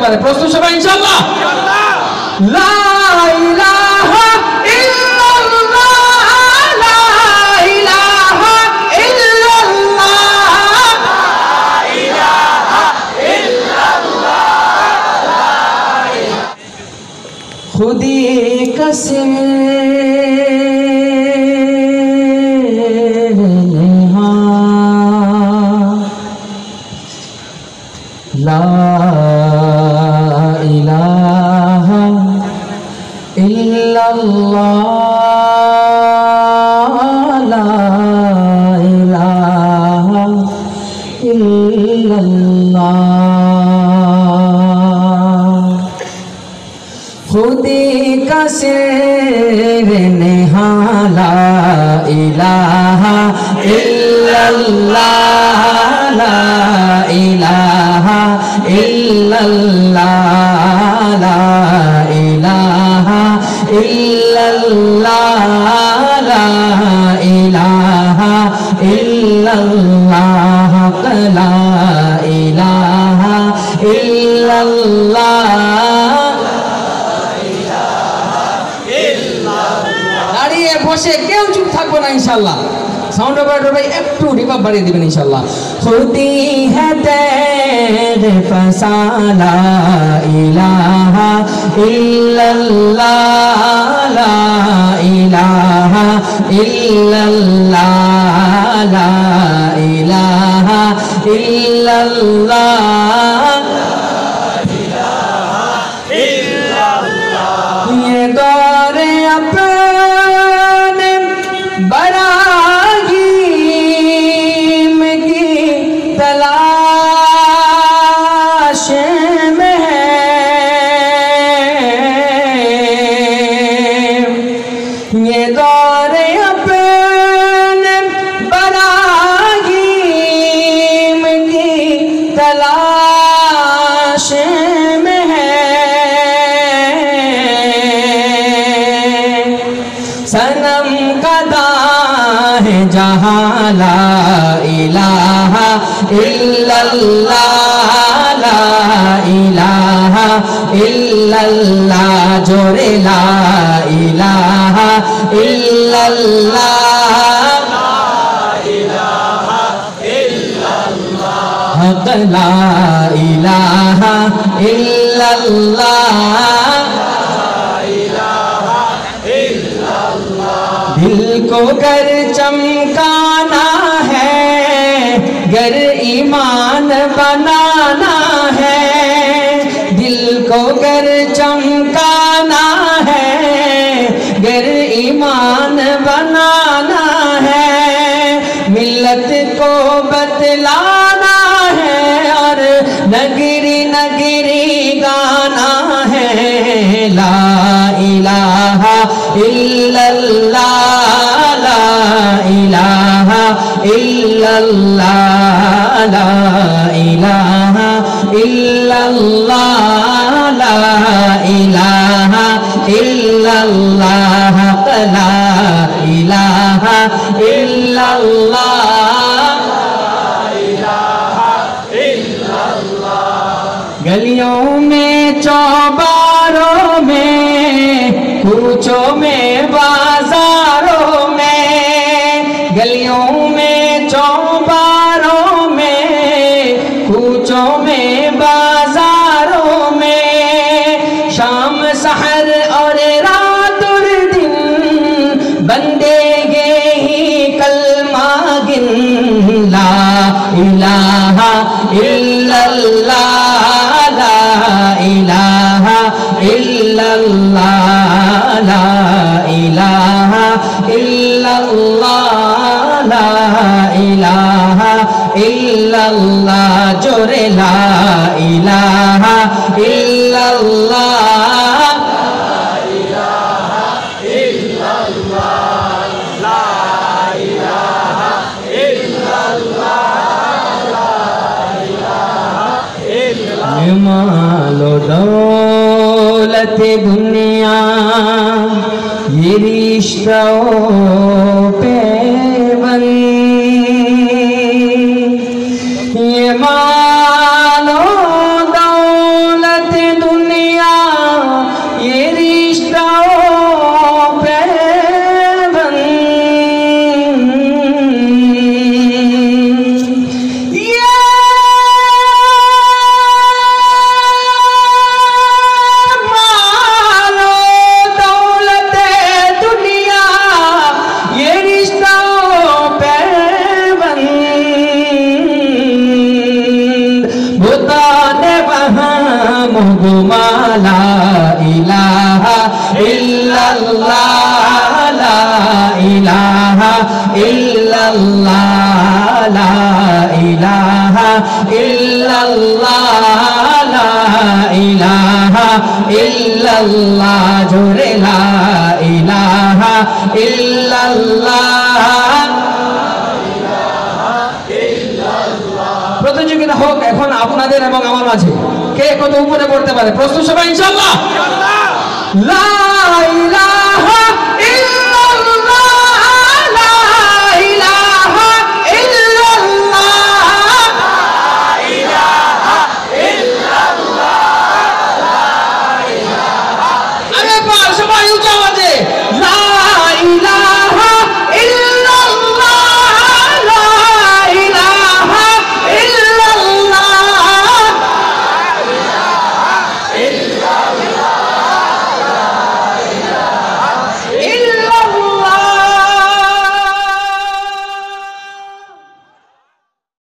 পারে। প্রস্তুত সবাই ইনশাআল্লাহ? লা ইলাহা ইল্লাল্লাহ, লা ইলাহা ইল্লাল্লাহ, লা ইলাহা ইল্লাল্লাহ। খুদি কসে লা ইলাহা ইল্লাল্লাহ, লা ইলাহা ইল্লাল্লাহ। খুদি का शेर नेहा ला इलाहा इल्लल्लाह, ला इलाहा इल्लल्लाह, ला इलाहा इल्लल्लाह, ला इलाहा इल्लल्लाह, ला इलाहा इल्लल्लाह। দাঁড়িয়ে বসে কেউ চুপ থাকবো না ইনশাআল্লাহ। সাউন্ড অপারেটর ভাই একটু রিভার্ব বাড়িয়ে দিবেন ইনশাআল্লাহ। খুদি है तेरे फसाला इलाहा इल्लल्लाह, ला इलाहा इल्लल्लाह, ला इलाहा इल्लल्लाह, ये दौरे अपने बरागीम की तलाश में है, ये दौरे अपने बरागीम की तलाश में है। सनम कदा है जहाँ ला इलाहा इल्लल्लाह, ला इलाहा इल्लल्लाह, जोरे ला इलाहा इल्लल्लाह, ला इलाहा इल्लल्लाह, हक ला इलाहा इल्लल्लाह। दिल को गर चमकाना है, गर ईमान बनाना है, दिल को गर चमकाना है, गर ईमान बनाना है, मिल्लत को बतलाना है और नगरी नगरी गाना है। ला इलाहा इल्लल्लाह, ला इलाहा इल्लल्लाह, ला इलाहा इल्लल्लाह, ला इलाहा इल्लल्लाह, ला इलाहा इल्लल्लाह, गलियों में चौबारों में, कूचों में बाजारों में, गलियों में चौबारों में, कूचों में बाजारों में, शाम सहर और रात और दिन बंदेगे ही कलमा गिन। ला इलाहा इल्लल्लाह, ला इलाहा इल्लल्लाह, ला इलाहा इल्लल्लाह, ला इलाहा इल्लल्लाह, जोरे ला इलाहा इल्लल्लाह, मालो दौलत दुनिया ये रिश्तों पे बन, ये मालो दौलत উপমা লা ইলাহা ইল্লাল্লাহ লা ইলাহা ইল্লাল্লাহ লা ইলাহা ইল্লাল্লাহ লা ইলাহা ইল্লাল্লাহ জোরে লা ইলাহা ইল্লাল্লাহ। প্রতিযোগিতা হোক এখন আপনাদের এবং আমার মাঝে, কে কত উপরে পড়তে পারে? প্রস্তুত সবাই ইনশাআল্লাহ? লা ইলাহা